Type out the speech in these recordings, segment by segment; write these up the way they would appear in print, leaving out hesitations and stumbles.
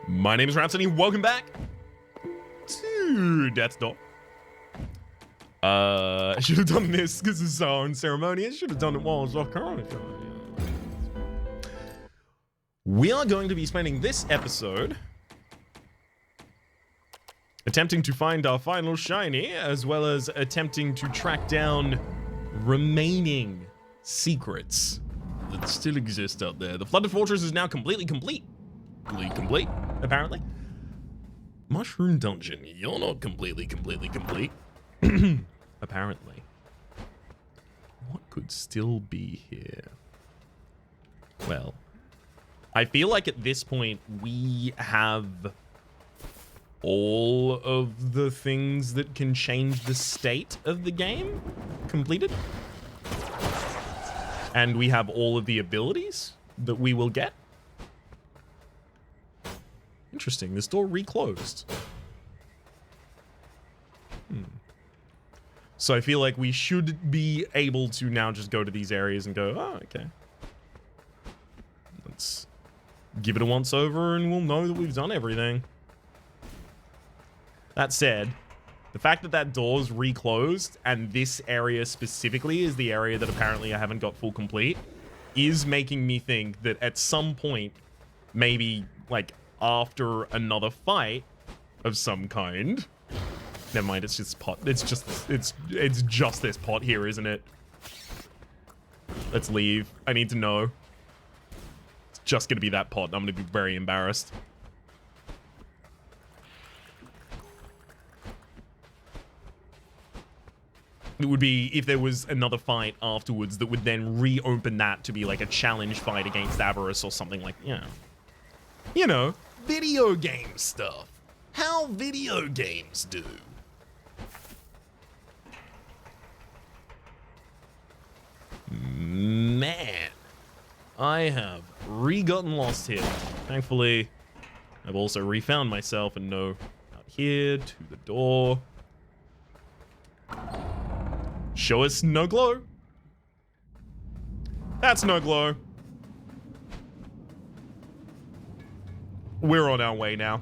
My name is Rhapsody. Welcome back to Death's Door. I should have done this because it's so unceremonious. Should have done it while I was off camera. We are going to be spending this episode attempting to find our final shiny, as well as attempting to track down remaining secrets that still exist out there. The Flooded Fortress is now completely complete, apparently. Mushroom Dungeon, you're not completely complete. Apparently. What could still be here? Well, I feel like at this point we have all of the things that can change the state of the game completed. And we have all of the abilities that we will get. Interesting, this door reclosed. So I feel like we should be able to now just go to these areas and go, oh, okay. Let's give it a once over and we'll know that we've done everything. That said, the fact that that door's reclosed and this area specifically is the area that apparently I haven't got full complete is making me think that at some point, maybe like after another fight of some kind. Never mind, it's just pot. It's just this pot here, isn't it? Let's leave. I need to know. It's just gonna be that pot. I'm gonna be very embarrassed. It would be if there was another fight afterwards that would then reopen that to be like a challenge fight against Avarice or something like, you know, video game stuff. How video games do. Man, I have gotten lost here. Thankfully, I've also refound myself and know out here to the door. Show us no glow. That's no glow. We're on our way now.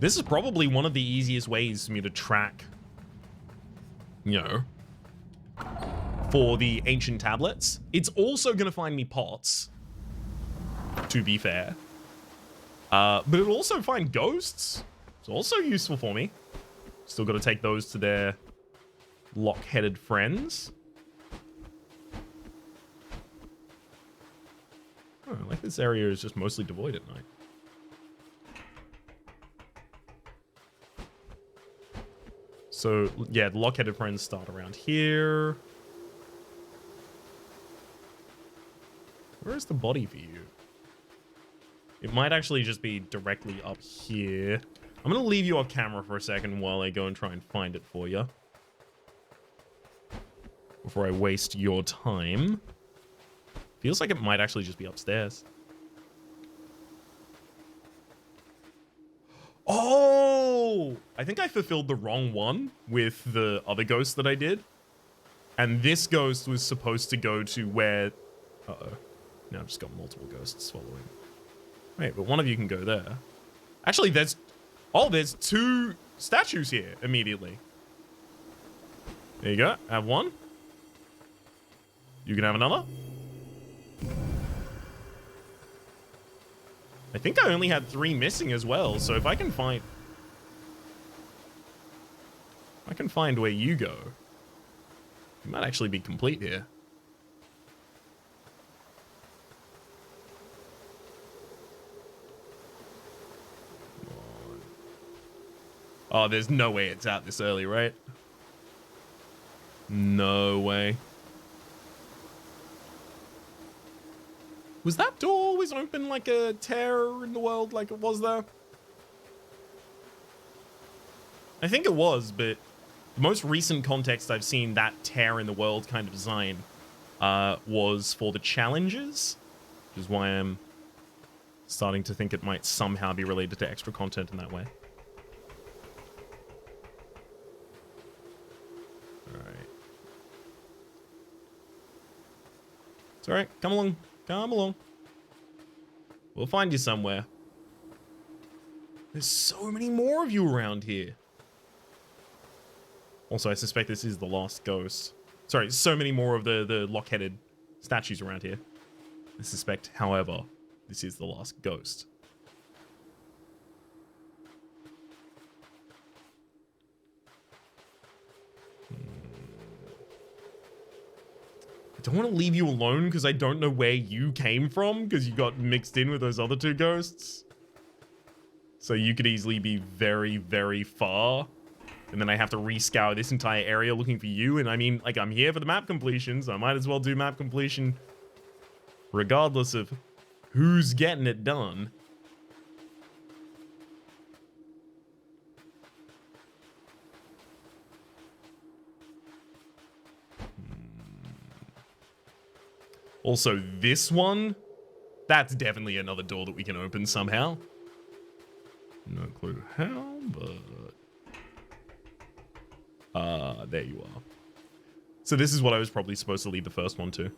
This is probably one of the easiest ways for me to track, you know, for the ancient tablets. It's also going to find me pots, to be fair. But it'll also find ghosts. It's also useful for me. Still got to take those to their lock-headed friends. Oh, like this area is just mostly devoid at night. So, yeah, the lock-headed friends start around here. Where is the body for you? It might actually just be directly up here. I'm going to leave you off camera for a second while I go and try and find it for you. Before I waste your time. Feels like it might actually just be upstairs. Oh! I think I fulfilled the wrong one with the other ghost that I did. And this ghost was supposed to go to where... Uh-oh. Now I've just got multiple ghosts following. Wait, but one of you can go there. Actually, there's... Oh, there's two statues here immediately. There you go. Have one. You can have another. I think I only had 3 missing as well, so if I can find... where you go, you might actually be complete here. Oh, there's no way it's out this early, right? No way. Was that door always open like a tear in the world like it was there? I think it was, but the most recent context I've seen that tear in the world kind of design was for the challenges, which is why I'm starting to think it might somehow be related to extra content in that way. It's alright, come along, come along. We'll find you somewhere. There's so many more of you around here. Also, I suspect this is the last ghost. Sorry, so many more of the lock-headed statues around here. I suspect, however, this is the last ghost. I don't want to leave you alone because I don't know where you came from because you got mixed in with those other two ghosts. So you could easily be very, very far. And then I have to rescour this entire area looking for you. And I mean, like, I'm here for the map completion, so I might as well do map completion regardless of who's getting it done. Also, this one, that's definitely another door that we can open somehow. No clue how, but... there you are. So this is what I was probably supposed to lead the first one to.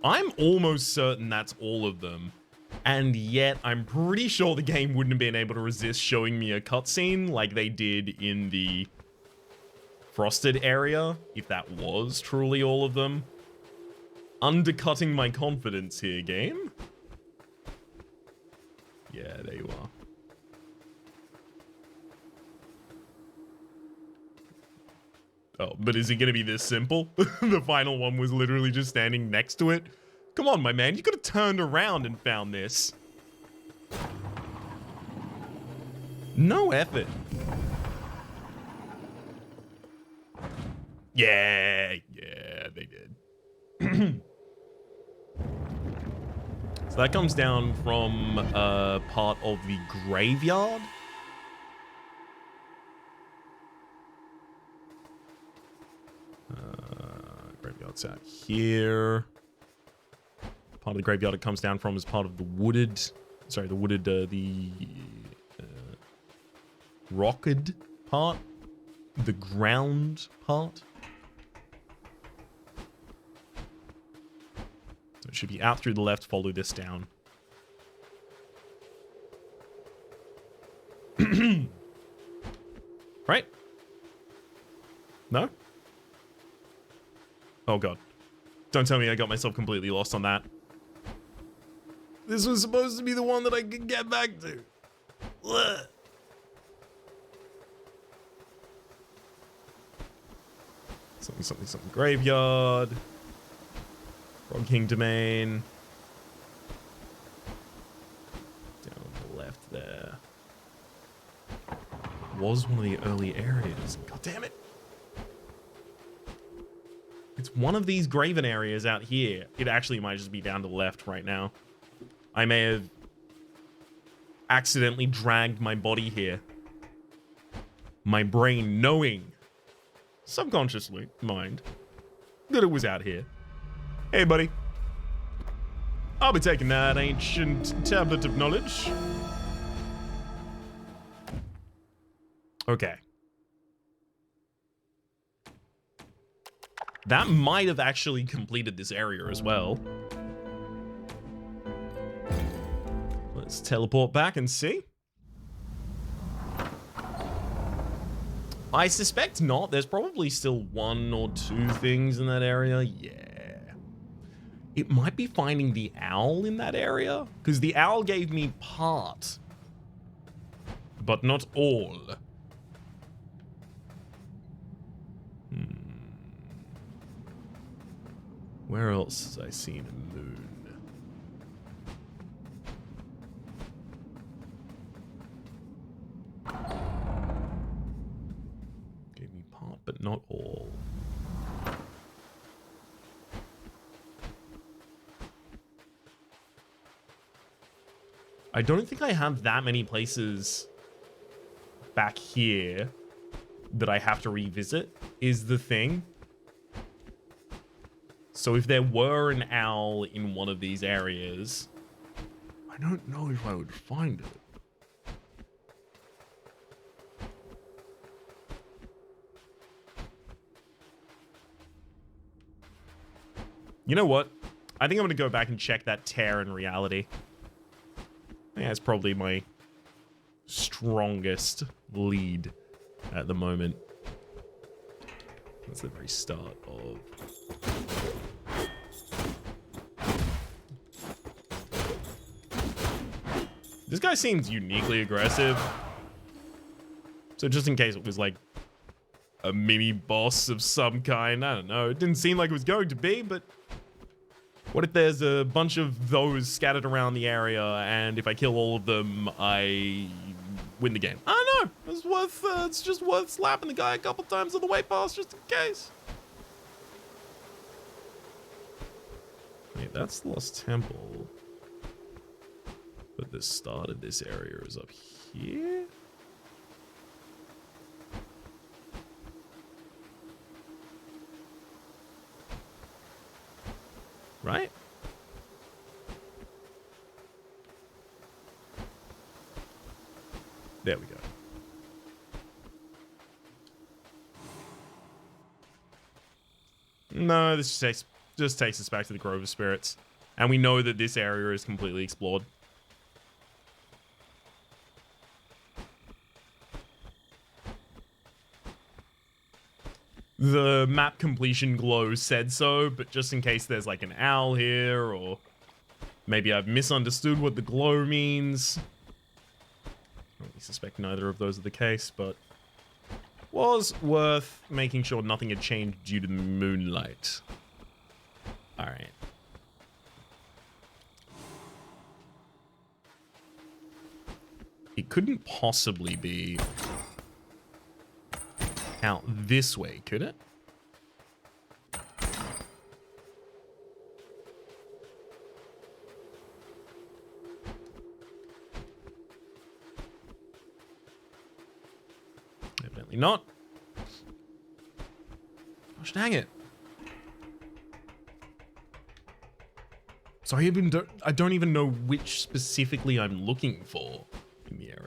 I'm almost certain that's all of them. And yet, I'm pretty sure the game wouldn't have been able to resist showing me a cutscene like they did in the Frosted area, if that was truly all of them. Undercutting my confidence here, game. Yeah, there you are. Oh, but is it going to be this simple? The final one was literally just standing next to it. Come on, my man. You could have turned around and found this. No effort. Yeah, they did. So that comes down from part of the graveyard. Graveyard's out here. Part of the graveyard it comes down from is part of the wooded... Sorry, the wooded, rocked part. The ground part. So it should be out through the left, follow this down. Right? No? Oh god. Don't tell me I got myself completely lost on that. This was supposed to be the one that I could get back to. Ugh. Something graveyard. Frog King domain. Down on the left there. Was one of the early areas. God damn it. It's one of these graven areas out here. It actually might just be down to the left right now. I may have accidentally dragged my body here. My brain knowing, subconsciously, mind, that it was out here. Hey, buddy. I'll be taking that ancient tablet of knowledge. Okay. That might have actually completed this area as well. Let's teleport back and see. I suspect not. There's probably still one or two things in that area. Yeah. It might be finding the owl in that area, because the owl gave me part, but not all. Where else has I seen a moon? Gave me part, but not all. I don't think I have that many places back here that I have to revisit, is the thing. So if there were an owl in one of these areas, I don't know if I would find it. You know what? I think I'm going to go back and check that tear in reality. Yeah, it's probably my strongest lead at the moment. That's the very start of... This guy seems uniquely aggressive. So just in case it was like a mini boss of some kind, I don't know. It didn't seem like it was going to be, but what if there's a bunch of those scattered around the area, and if I kill all of them, I win the game? I don't know. It's worth. It's just worth slapping the guy a couple times on the way past, just in case. Wait, that's the Lost Temple. But the start of this area is up here? Right? There we go. No, this just takes us back to the Grove of Spirits. And we know that this area is completely explored. The map completion glow said so, but just in case there's like an owl here, or maybe I've misunderstood what the glow means. I really suspect neither of those are the case, but was worth making sure nothing had changed due to the moonlight. Alright. It couldn't possibly be out this way, could it? Evidently not. Gosh dang it. So I don't even know which specifically I'm looking for in the area.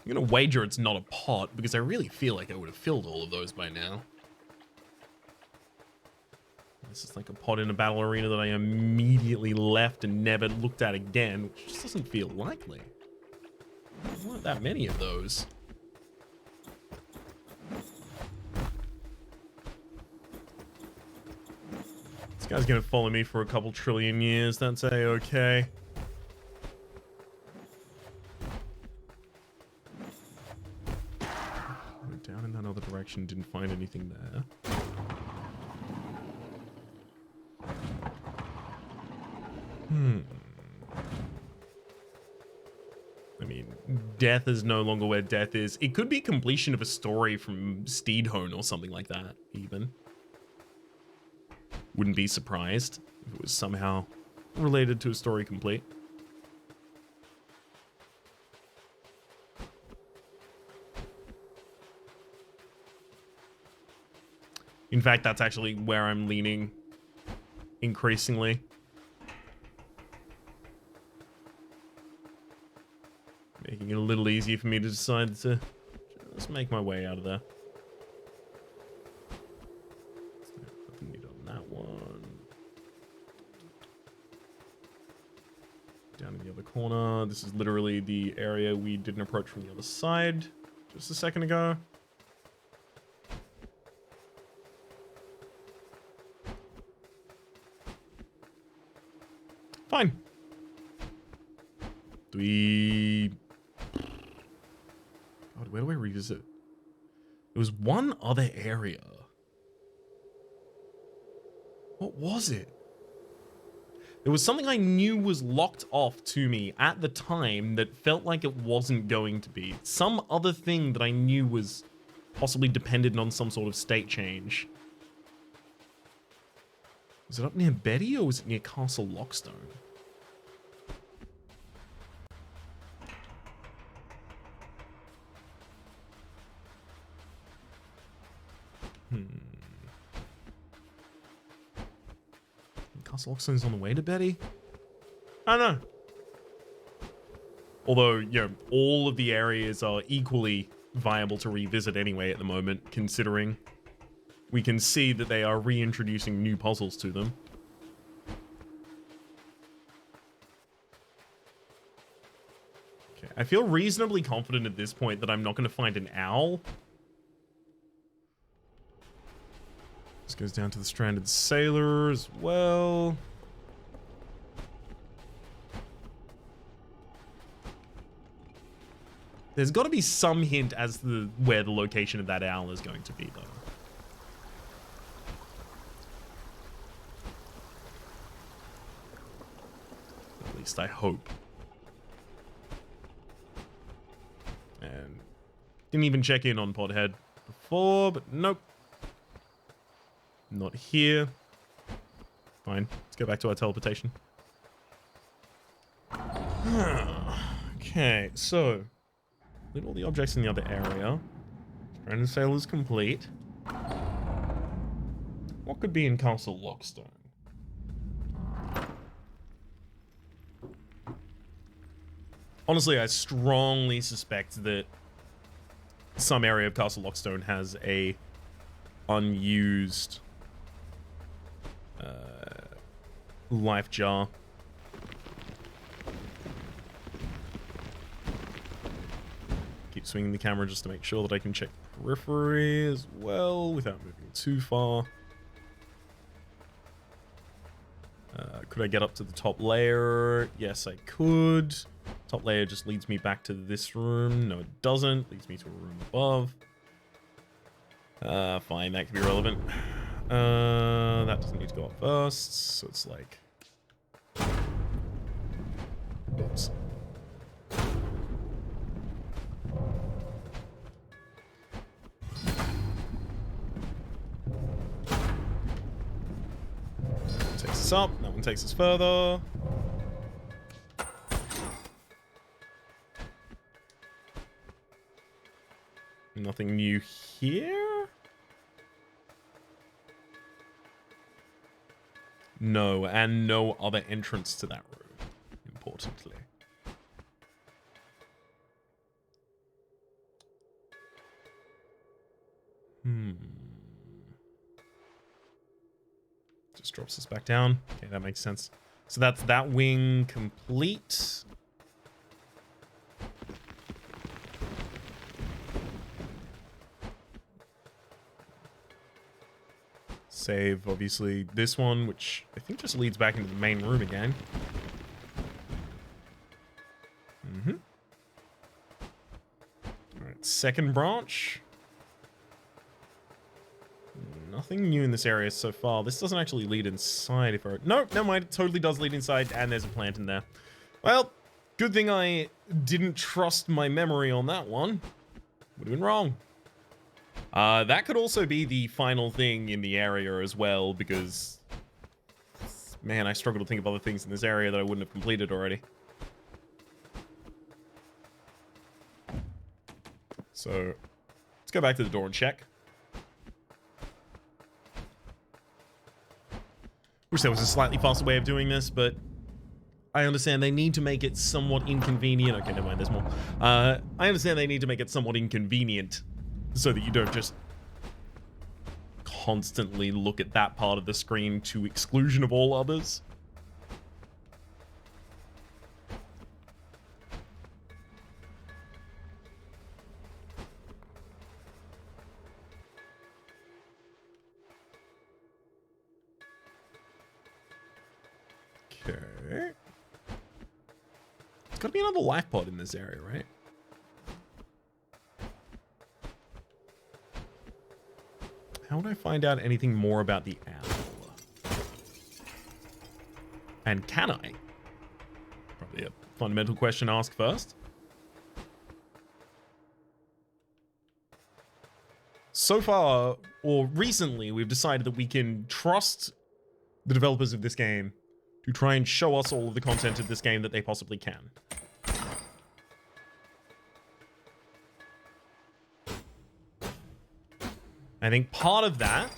I'm gonna wager it's not a pot, because I really feel like I would have filled all of those by now. This is like a pot in a battle arena that I immediately left and never looked at again, which just doesn't feel likely. There weren't that many of those. This guy's gonna follow me for a couple trillion years, that's A-okay. Down in that other direction, didn't find anything there. I mean, death is no longer where death is. It could be completion of a story from Steedhone or something like that, even. Wouldn't be surprised if it was somehow related to a story complete. In fact, that's actually where I'm leaning increasingly. Making it a little easier for me to decide to just make my way out of there. Nothing needed on that one. Down in the other corner. This is literally the area we didn't approach from the other side just a second ago. Fine. Do we... God, where do I revisit? There was one other area. What was it? There was something I knew was locked off to me at the time that felt like it wasn't going to be. Some other thing that I knew was possibly dependent on some sort of state change. Was it up near Betty or was it near Castle Lockstone? Castle Lockstone's on the way to Betty? I don't know. Although, you know, all of the areas are equally viable to revisit anyway at the moment, considering we can see that they are reintroducing new puzzles to them. Okay, I feel reasonably confident at this point that I'm not going to find an owl. This goes down to the stranded sailor as well. There's got to be some hint as to where the location of that owl is going to be, though. At least I hope. And didn't even check in on Podhead before, but nope. Not here. Fine. Let's go back to our teleportation. Okay, so loot all the objects in the other area. Stranded Sail is complete. What could be in Castle Lockstone? Honestly, I strongly suspect that some area of Castle Lockstone has a unused life jar. Keep swinging the camera just to make sure that I can check periphery as well without moving too far. Could I get up to the top layer? Yes, I could. Top layer just leads me back to this room. No, it doesn't. Leads me to a room above. Fine, that could be relevant. That doesn't need to go up first, so it's like... Oops. Takes us up, that one takes us further. Nothing new here? No, and no other entrance to that room, importantly. Just drops us back down. Okay, that makes sense. So that's that wing complete. Save, obviously, this one, which I think just leads back into the main room again. Alright, second branch. Nothing new in this area so far. This doesn't actually lead inside if I... No, never mind. It totally does lead inside, and there's a plant in there. Well, good thing I didn't trust my memory on that one. Would have been wrong. That could also be the final thing in the area as well, because... Man, I struggle to think of other things in this area that I wouldn't have completed already. So, let's go back to the door and check. Wish there was a slightly faster way of doing this, but I understand they need to make it somewhat inconvenient. Okay, never mind, there's more. I understand they need to make it somewhat inconvenient so that you don't just constantly look at that part of the screen to exclusion of all others. Okay. There's got to be another life pod in this area, right? How would I find out anything more about the owl? And can I? Probably a fundamental question to ask first. So far, or recently, we've decided that we can trust the developers of this game to try and show us all of the content of this game that they possibly can. I think part of that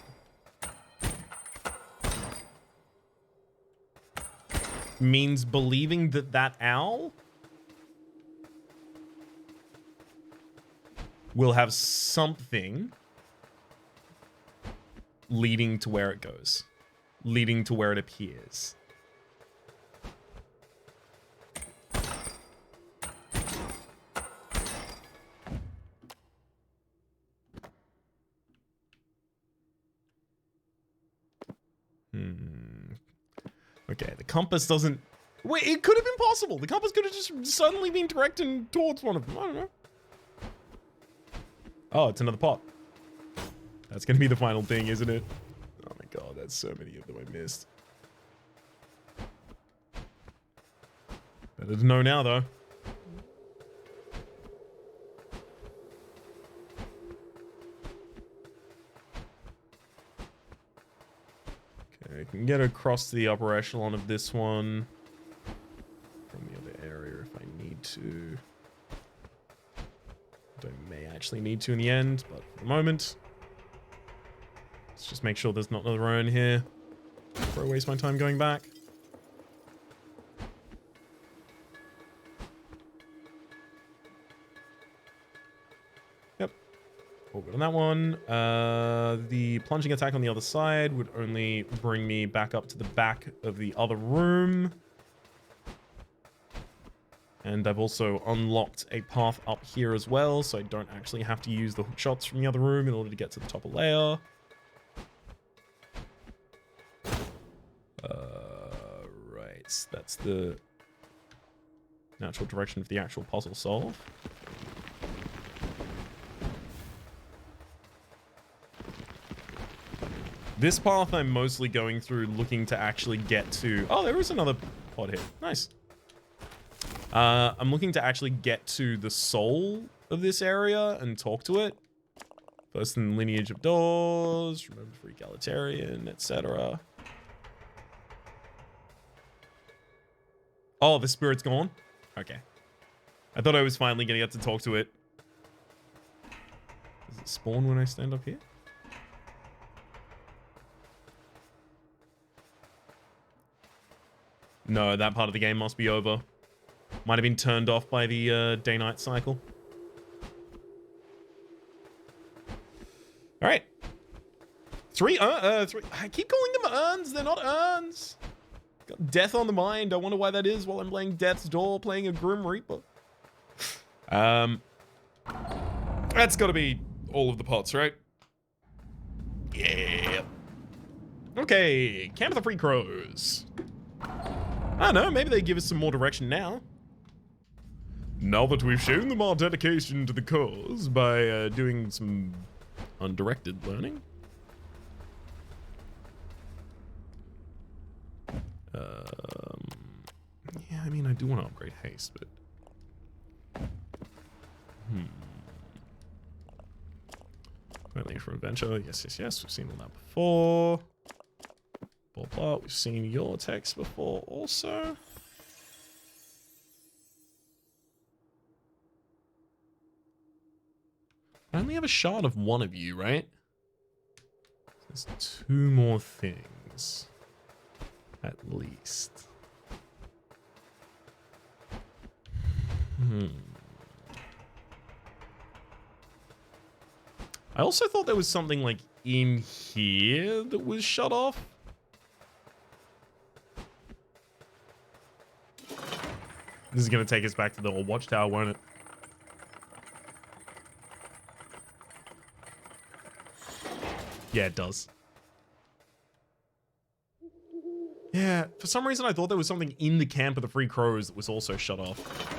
means believing that that owl will have something leading to where it goes. Leading to where it appears. Okay, the compass doesn't... Wait, it could have been possible. The compass could have just suddenly been directing towards one of them. I don't know. Oh, it's another pot. That's going to be the final thing, isn't it? Oh my god, that's so many of them I missed. Better to know now, though. Okay, I can get across to the upper echelon of this one from the other area if I need to. I may actually need to in the end, but for the moment, let's just make sure there's not another urn here before I waste my time going back. Yep. All good on that one. The plunging attack on the other side would only bring me back up to the back of the other room. And I've also unlocked a path up here as well, so I don't actually have to use the hook shots from the other room in order to get to the top of layer. Right, that's the natural direction of the actual puzzle solve. This path I'm mostly going through looking to actually get to... Oh, there is another pod here. Nice. I'm looking to actually get to the soul of this area and talk to it. First in the lineage of doors, remember for egalitarian, etc. Oh, the spirit's gone? Okay. I thought I was finally going to get to talk to it. Does it spawn when I stand up here? No, that part of the game must be over. Might have been turned off by the day-night cycle. All right. Three. I keep calling them urns. They're not urns. Got death on the mind. I wonder why that is while I'm playing Death's Door, playing a Grim Reaper. That's got to be all of the pots, right? Yeah. Okay, Camp of the Free Crows. I don't know, maybe they give us some more direction now. Now that we've shown them our dedication to the cause by doing some undirected learning. Yeah, I mean, I do want to upgrade haste, but... Currently for adventure, yes, yes, yes, we've seen all that before. Blah, blah, we've seen your text before also. I only have a shard of one of you, right? There's two more things. At least. I also thought there was something like in here that was shut off. This is going to take us back to the old watchtower, won't it? Yeah, it does. Yeah, for some reason I thought there was something in the Camp of the Free Crows that was also shut off.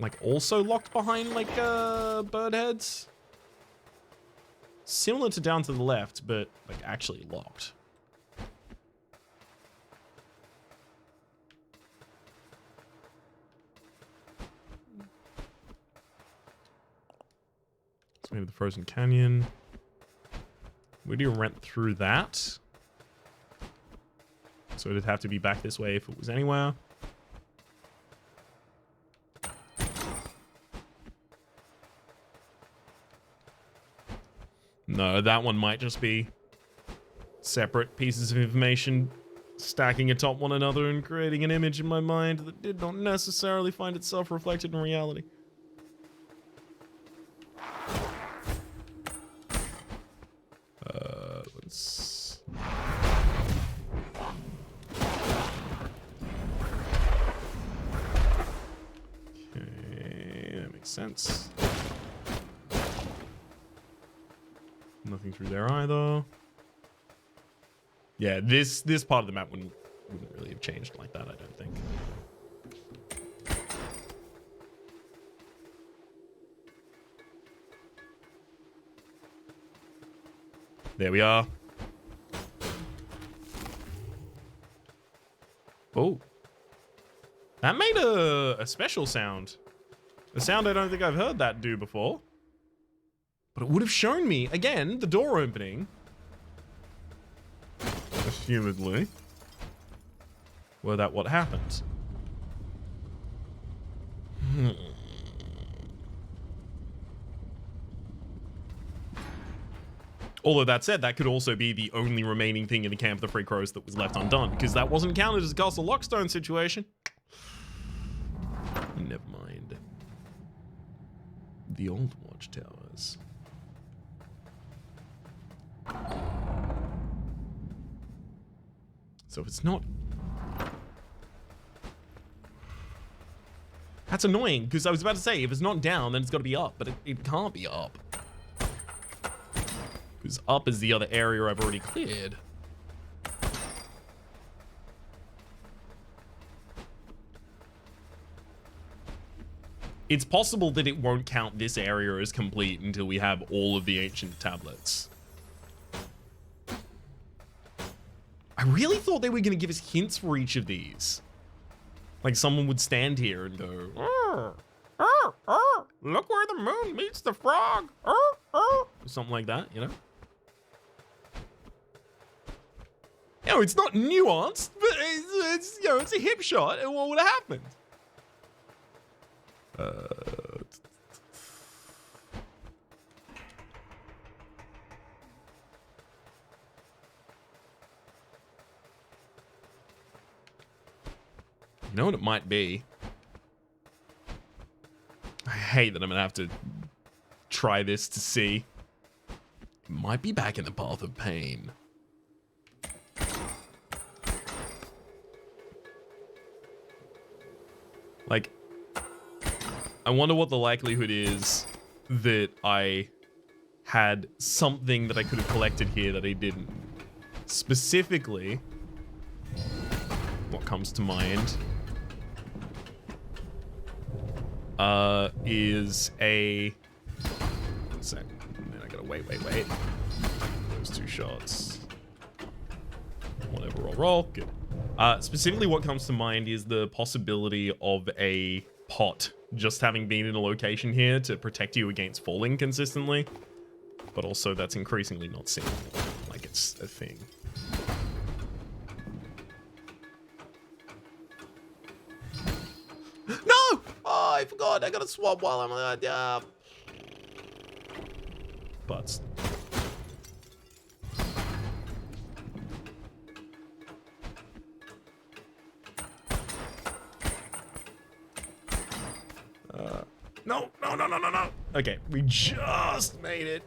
Like, also locked behind, like, bird heads? Similar to down to the left, but, like, actually locked. So maybe the Frozen Canyon. Where do you rent through that? So it'd have to be back this way if it was anywhere. No, that one might just be separate pieces of information stacking atop one another and creating an image in my mind that did not necessarily find itself reflected in reality. sense. Nothing through there either. Yeah, this part of the map wouldn't really have changed like that, I don't think. There we are. Oh. That made a special sound. A sound I don't think I've heard that do before. But it would have shown me, again, the door opening. Assumedly. Were that what happened? Although that said, that could also be the only remaining thing in the Camp of the Free Crows that was left undone, because that wasn't counted as a Castle Lockstone situation. Never mind. The old watchtowers. So if it's not... That's annoying, because I was about to say, if it's not down, then it's got to be up, but it can't be up. Because up is the other area I've already cleared. It's possible that it won't count this area as complete until we have all of the ancient tablets. I really thought they were going to give us hints for each of these. Like someone would stand here and go, look where the moon meets the frog. Something like that, you know? You know, it's not nuanced, but it's you know, it's a hip shot, and what would have happened? You know what it might be? I hate that I'm gonna have to try this to see. It might be back in the path of pain. Like, I wonder what the likelihood is that I had something that I could have collected here that I didn't. Specifically, what comes to mind is a... One sec. Man, I gotta wait. Those two shots. Whatever, roll. Good. Specifically, what comes to mind is the possibility of a pot just having been in a location here to protect you against falling consistently. But also, that's increasingly not seen like it's a thing. No! Oh, I forgot. I gotta swap while I'm Butts. No. Okay, we just made it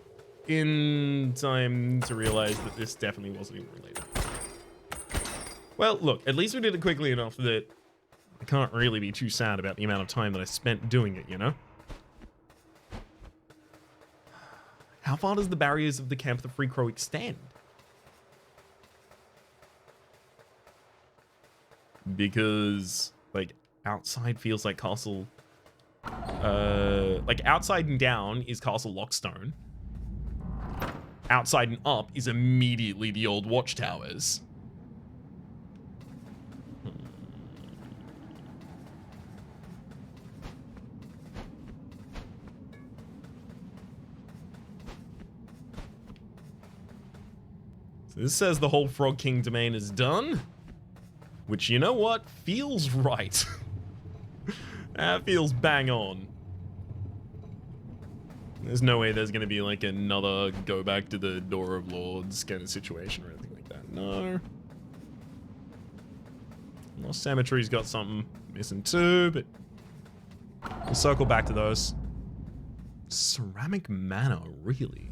in time to realize that this definitely wasn't even related. Well, look, at least we did it quickly enough that I can't really be too sad about the amount of time that I spent doing it, you know? How far does the barriers of the Camp of the Free Crow extend? Because, like, outside feels like Castle... like, outside and down is Castle Lockstone. Outside and up is immediately the old watchtowers. So this says the whole Frog King domain is done. Which, you know what? Feels right. That feels bang on. There's no way there's going to be like another go back to the Door of Lords kind of situation or anything like that. No. Lost Cemetery's got something missing too, but we'll circle back to those. Ceramic Manor, really?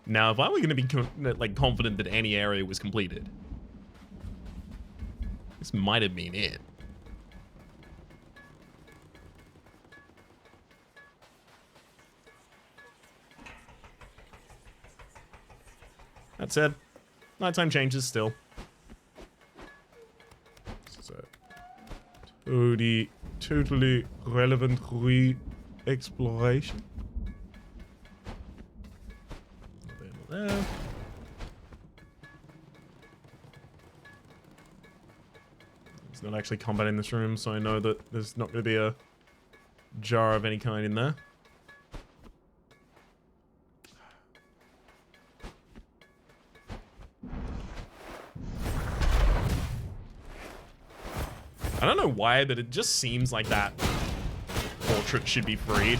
Now, if I were going to be like confident that any area was completed, This might have been it. That said, nighttime changes still. This is a totally relevant re-exploration. There. There's not actually combat in this room, so I know that there's not going to be a jar of any kind in there. I don't know why, but it just seems like that portrait should be freed.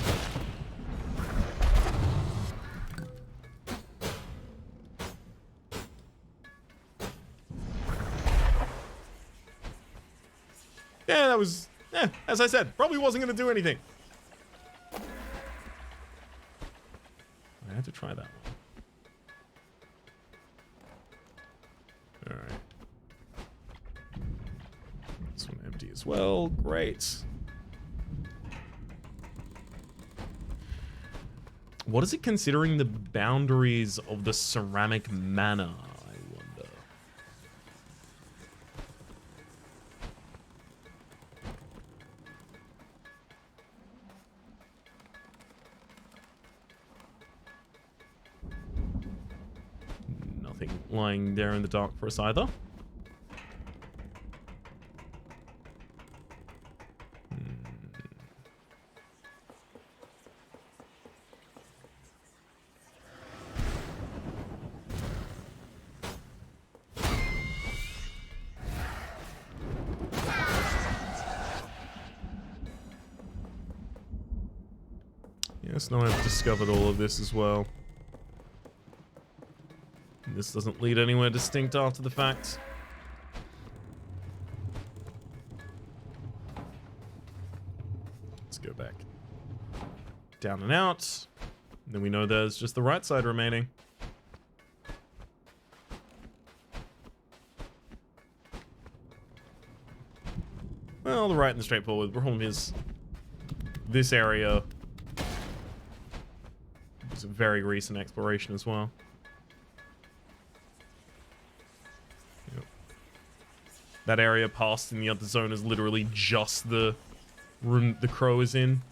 Yeah, that was, as I said, probably wasn't going to do anything. I had to try that one. All right. This one empty as well. Great. What is it considering the boundaries of the ceramic manor? I wonder. Nothing lying there in the dark for us either. Yes, now I've discovered all of this as well. This doesn't lead anywhere distinct after the fact. Let's go back. Down and out. And then we know there's just the right side remaining. Well, the right and the straightforward. The problem is this area is a very recent exploration as well. Yep. That area past in the other zone is literally just the room the crow is in.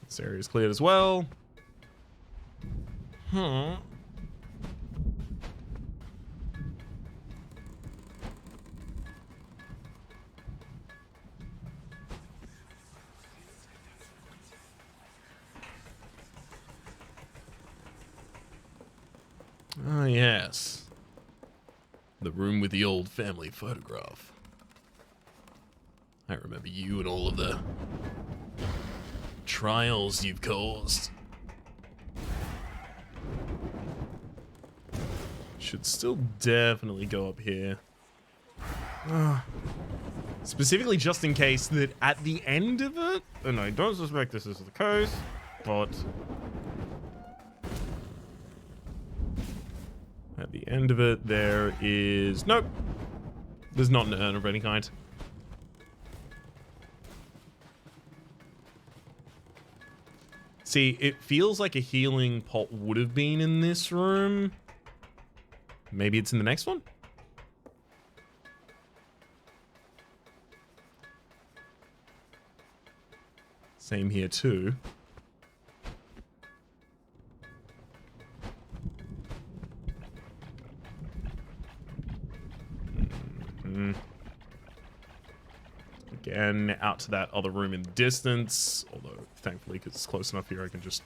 This area is cleared as well. Huh. Ah, yes. The room with the old family photograph. I remember you and all of the trials you've caused. Should still definitely go up here. Specifically just in case that at the end of it, and I don't suspect this is the case, but at the end of it, there is... Nope. There's not an urn of any kind. See, it feels like a healing pot would have been in this room. Maybe it's in the next one? Same here too. Again, out to that other room in the distance. Although, thankfully, because it's close enough here, I can just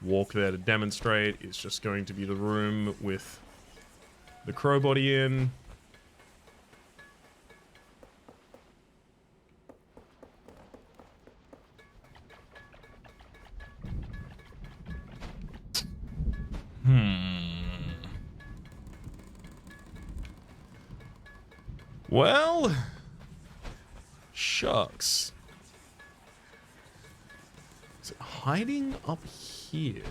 walk there to demonstrate. It's just going to be the room with the crow body in. Well, shucks. Is it hiding up here?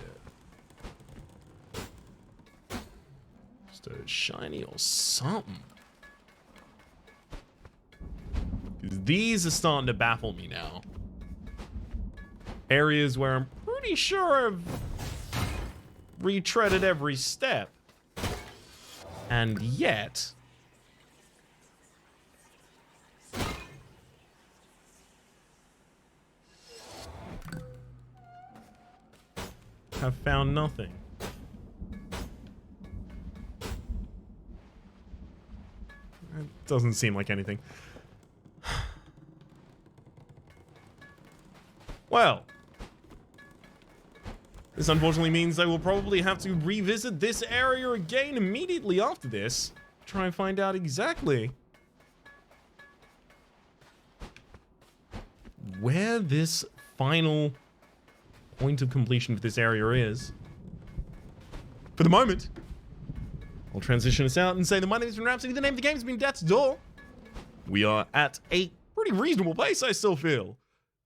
Just a shiny or something. 'Cause these are starting to baffle me now. Areas where I'm pretty sure I've retreaded every step. And yet... have found nothing. It doesn't seem like anything. Well, this unfortunately means I will probably have to revisit this area again immediately after this. Try and find out exactly where this final point of completion for this area is. For the moment, I'll transition us out and say that my name has been Rhapsody, the name of the game has been Death's Door. We are at a pretty reasonable pace, I still feel.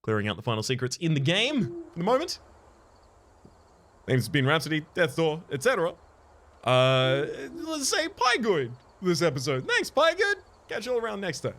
Clearing out the final secrets in the game for the moment. Name's been Rhapsody, Death's Door, etc. Let's say Pie Good for this episode. Thanks, Pie Good. Catch you all around next time.